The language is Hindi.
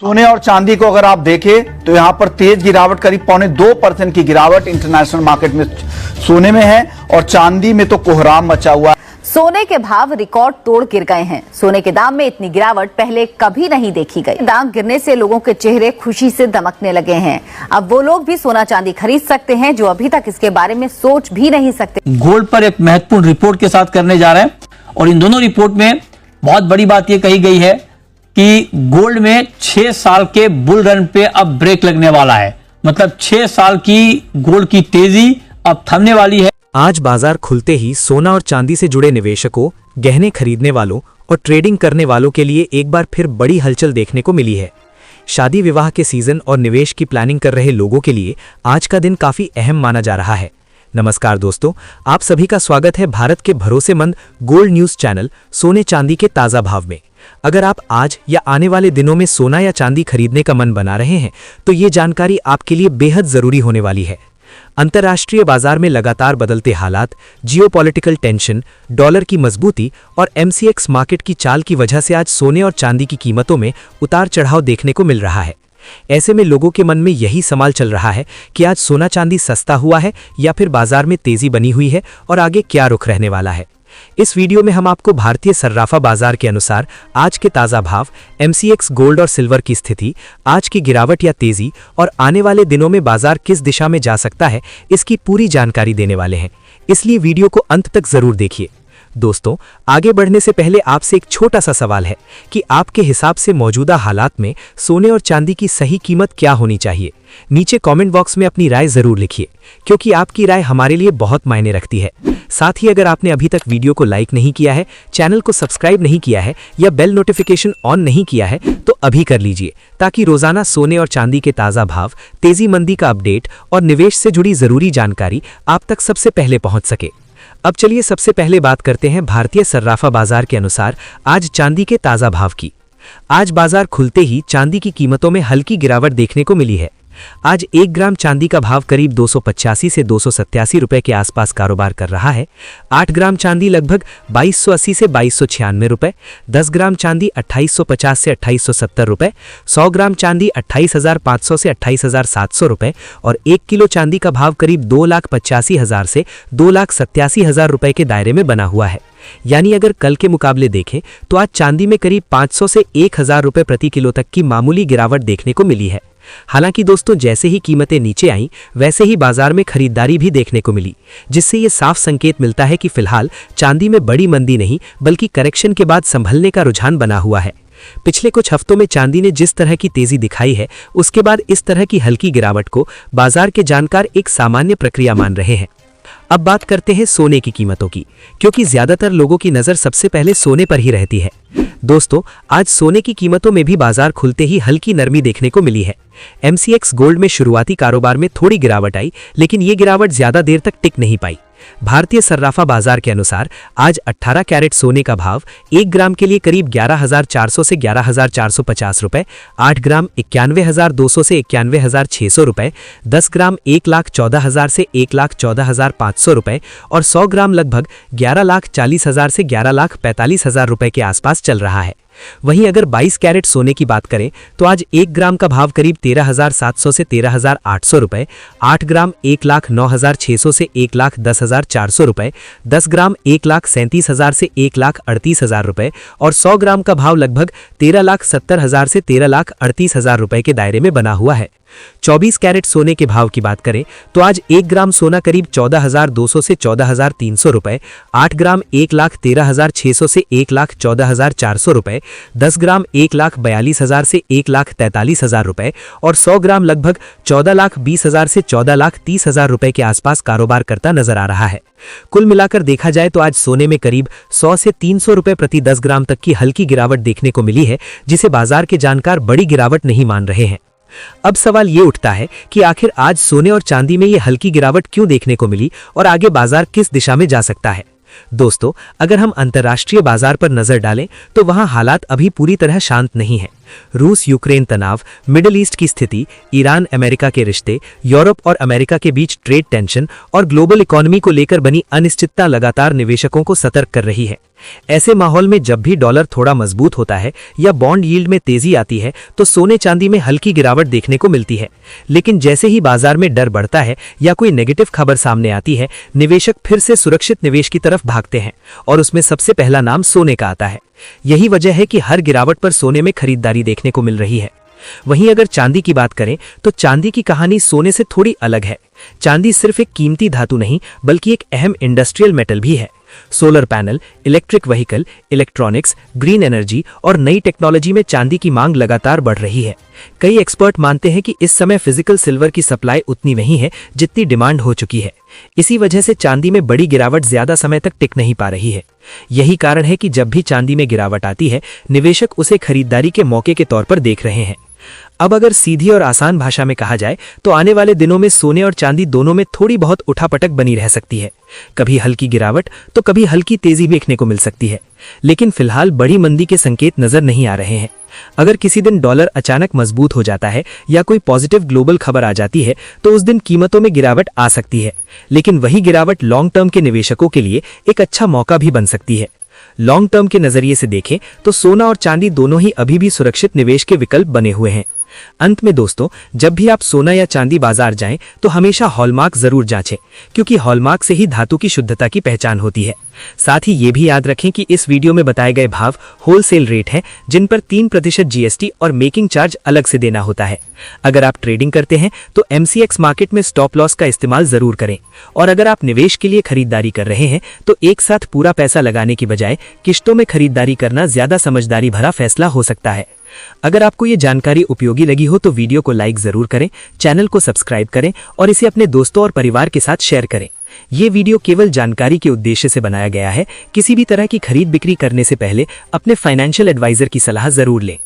सोने और चांदी को अगर आप देखें तो यहां पर तेज गिरावट करीब 1.25% की गिरावट इंटरनेशनल मार्केट में सोने में है और चांदी में तो कोहराम मचा हुआ है। सोने के भाव रिकॉर्ड तोड़ गिर गए हैं। सोने के दाम में इतनी गिरावट पहले कभी नहीं देखी गई। दाम गिरने से लोगों के चेहरे खुशी से दमकने लगे हैं। अब वो लोग भी सोना चांदी खरीद सकते हैं जो अभी तक इसके बारे में सोच भी नहीं सकते। गोल्ड पर एक महत्वपूर्ण रिपोर्ट के साथ करने जा रहे हैं और इन दोनों रिपोर्ट में बहुत बड़ी बात यह कही गई है कि गोल्ड में 6 साल के बुल रन पे अब ब्रेक लगने वाला है। मतलब 6 साल की गोल्ड की तेजी अब थमने वाली है। आज बाजार खुलते ही सोना और चांदी से जुड़े निवेशकों, गहने खरीदने वालों और ट्रेडिंग करने वालों के लिए एक बार फिर बड़ी हलचल देखने को मिली है। शादी विवाह के सीजन और निवेश की प्लानिंग कर रहे लोगों के लिए आज का दिन काफी अहम माना जा रहा है। नमस्कार दोस्तों, आप सभी का स्वागत है भारत के भरोसेमंद गोल्ड न्यूज चैनल सोने चांदी के ताजा भाव में। अगर आप आज या आने वाले दिनों में सोना या चांदी खरीदने का मन बना रहे हैं तो ये जानकारी आपके लिए बेहद जरूरी होने वाली है। अंतर्राष्ट्रीय बाजार में लगातार बदलते हालात, जियोपॉलिटिकल टेंशन, डॉलर की मजबूती और एमसीएक्स मार्केट की चाल की वजह से आज सोने और चांदी की कीमतों में उतार चढ़ाव देखने को मिल रहा है। ऐसे में लोगों के मन में यही सवाल चल रहा है कि आज सोना चांदी सस्ता हुआ है या फिर बाजार में तेजी बनी हुई है और आगे क्या रुख रहने वाला है। इस वीडियो में हम आपको भारतीय सर्राफा बाजार के अनुसार आज के ताज़ा भाव, एमसीएक्स गोल्ड और सिल्वर की स्थिति, आज की गिरावट या तेजी और आने वाले दिनों में बाजार किस दिशा में जा सकता है, इसकी पूरी जानकारी देने वाले हैं। इसलिए वीडियो को अंत तक जरूर देखिए। दोस्तों, आगे बढ़ने से पहले आपसे एक छोटा सा सवाल है कि आपके हिसाब से मौजूदा हालात में सोने और चांदी की सही कीमत क्या होनी चाहिए। नीचे कमेंट बॉक्स में अपनी राय जरूर लिखिए, क्योंकि आपकी राय हमारे लिए बहुत मायने रखती है। साथ ही अगर आपने अभी तक वीडियो को लाइक नहीं किया है, चैनल को सब्सक्राइब नहीं किया है या बेल नोटिफिकेशन ऑन नहीं किया है तो अभी कर लीजिए, ताकि रोजाना सोने और चांदी के ताज़ा भाव, तेजी मंदी का अपडेट और निवेश से जुड़ी जरूरी जानकारी आप तक सबसे पहले पहुंच सके। अब चलिए सबसे पहले बात करते हैं भारतीय सर्राफा बाजार के अनुसार आज चांदी के ताज़ा भाव की। आज बाजार खुलते ही चांदी की कीमतों में हल्की गिरावट देखने को मिली है। आज 1 ग्राम चांदी का भाव करीब 285 से 287 रुपए के आसपास कारोबार कर रहा है। 8 ग्राम चांदी लगभग 2280 से 2296 रुपए, 10 ग्राम चांदी 2850 से 2870 रुपए, 100 ग्राम चांदी 28,500 से 28,700 रुपए और 1 किलो चांदी का भाव करीब 2,85,000 से 2,87,000 रुपए के दायरे में बना हुआ है। यानी अगर कल के मुकाबले देखें तो आज चांदी में करीब 500 से 1000 रुपए प्रति किलो तक की मामूली गिरावट देखने को मिली है। हालांकि दोस्तों, जैसे ही कीमतें नीचे आईं वैसे ही बाजार में खरीदारी भी देखने को मिली, जिससे ये साफ संकेत मिलता है कि फिलहाल चांदी में बड़ी मंदी नहीं बल्कि करेक्शन के बाद संभलने का रुझान बना हुआ है। पिछले कुछ हफ्तों में चांदी ने जिस तरह की तेजी दिखाई है, उसके बाद इस तरह की हल्की गिरावट को बाजार के जानकार एक सामान्य प्रक्रिया मान रहे हैं। अब बात करते हैं सोने की कीमतों की, क्योंकि ज्यादातर लोगों की नजर सबसे पहले सोने पर ही रहती है। दोस्तों, आज सोने की कीमतों में भी बाजार खुलते ही हल्की नरमी देखने को मिली है। एमसीएक्स गोल्ड में शुरुआती कारोबार में थोड़ी गिरावट आई, लेकिन ये गिरावट ज्यादा देर तक टिक नहीं पाई। भारतीय सर्राफा बाजार के अनुसार आज 18 कैरेट सोने का भाव 1 ग्राम के लिए करीब 11,400 से 11,450 रुपए, 8 ग्राम 91,200 से 91,600 रुपए, 10 ग्राम 1,14,000 से 1,14,500 रुपए और 100 ग्राम लगभग 11,40,000 से 11,45,000 रुपए के आसपास चल रहा है। वहीं अगर 22 कैरेट सोने की बात करें तो आज 1 ग्राम का भाव करीब 13,700 से 13,800 रुपए, 8 ग्राम 1,09,600 से 1,10,400 रुपए, 10 ग्राम 1,37,000 से 1,38,000 रुपए और 100 ग्राम का भाव लगभग 13,70,000 से 13,38,000 रुपए के दायरे में बना हुआ है। 24 कैरेट सोने के भाव की बात करें तो आज 1 ग्राम सोना करीब 14,200 से 14,300 रुपए, 8 ग्राम 1,13,600 से 1,14,400 रुपए, 10 ग्राम 1,42,000 से 1,43,000 रुपए और 100 ग्राम लगभग 14,20,000 से 14,30,000 रुपए के आसपास कारोबार करता नजर आ रहा है। कुल मिलाकर देखा जाए तो आज सोने में करीब 100 से 300 रुपए प्रति 10 ग्राम तक की हल्की गिरावट देखने को मिली है, जिसे बाजार के जानकार बड़ी गिरावट नहीं मान रहे हैं। अब सवाल ये उठता है कि आखिर आज सोने और चांदी में ये हल्की गिरावट क्यों देखने को मिली और आगे बाजार किस दिशा में जा सकता है। दोस्तों, अगर हम अंतर्राष्ट्रीय बाजार पर नजर डालें तो वहां हालात अभी पूरी तरह शांत नहीं है। रूस यूक्रेन तनाव, मिडिल ईस्ट की स्थिति, ईरान अमेरिका के रिश्ते, यूरोप और अमेरिका के बीच ट्रेड टेंशन और ग्लोबल इकोनॉमी को लेकर बनी अनिश्चितता लगातार निवेशकों को सतर्क कर रही है। ऐसे माहौल में जब भी डॉलर थोड़ा मजबूत होता है या बॉन्ड यील्ड में तेजी आती है तो सोने चांदी में हल्की गिरावट देखने को मिलती है। लेकिन जैसे ही बाजार में डर बढ़ता है या कोई नेगेटिव खबर सामने आती है, निवेशक फिर से सुरक्षित निवेश की तरफ भागते हैं और उसमें सबसे पहला नाम सोने का आता है। यही वजह है कि हर गिरावट पर सोने में खरीदारी देखने को मिल रही है। वहीं अगर चांदी की बात करें तो चांदी की कहानी सोने से थोड़ी अलग है। चांदी सिर्फ एक कीमती धातु नहीं बल्कि एक अहम इंडस्ट्रियल मेटल भी है। Solar panel, electric vehicle, electronics, green energy और नई टेक्नोलॉजी में चांदी की मांग लगातार बढ़ रही है। कई एक्सपर्ट मानते हैं कि इस समय फिजिकल सिल्वर की सप्लाई उतनी नहीं है जितनी डिमांड हो चुकी है। इसी वजह से चांदी में बड़ी गिरावट ज्यादा समय तक टिक नहीं पा रही है। यही कारण है कि जब भी चांदी में गिरावट आती है, निवेशक उसे खरीदारी के मौके के तौर पर देख रहे हैं। अब अगर सीधी और आसान भाषा में कहा जाए तो आने वाले दिनों में सोने और चांदी दोनों में थोड़ी बहुत उठापटक बनी रह सकती है। कभी हल्की गिरावट तो कभी हल्की तेजी देखने को मिल सकती है। लेकिन फिलहाल बड़ी मंदी के संकेत नजर नहीं आ रहे हैं। अगर किसी दिन डॉलर अचानक मजबूत हो जाता है या कोई पॉजिटिव ग्लोबल खबर आ जाती है तो उस दिन कीमतों में गिरावट आ सकती है। लेकिन वही गिरावट लॉन्ग टर्म के निवेशकों के लिए एक अच्छा मौका भी बन सकती है। लॉन्ग टर्म के नजरिए से देखें तो सोना और चांदी दोनों ही अभी भी सुरक्षित निवेश के विकल्प बने हुए हैं। अंत में दोस्तों, जब भी आप सोना या चांदी बाजार जाएं तो हमेशा हॉलमार्क जरूर जांचें, क्योंकि हॉलमार्क से ही धातु की शुद्धता की पहचान होती है। साथ ही ये भी याद रखें कि इस वीडियो में बताए गए भाव होलसेल रेट हैं, जिन पर 3% जीएसटी और मेकिंग चार्ज अलग से देना होता है। अगर आप ट्रेडिंग करते हैं तो एमसीएक्स मार्केट में स्टॉप लॉस का इस्तेमाल जरूर करें। और अगर आप निवेश के लिए खरीदारी कर रहे हैं तो एक साथ पूरा पैसा लगाने की बजाय किश्तों में खरीदारी करना ज्यादा समझदारी भरा फैसला हो सकता है। अगर आपको ये जानकारी उपयोगी लगी हो तो वीडियो को लाइक जरूर करें, चैनल को सब्सक्राइब करें और इसे अपने दोस्तों और परिवार के साथ शेयर करें। ये वीडियो केवल जानकारी के उद्देश्य से बनाया गया है। किसी भी तरह की खरीद बिक्री करने से पहले अपने फाइनेंशियल एडवाइजर की सलाह जरूर लें।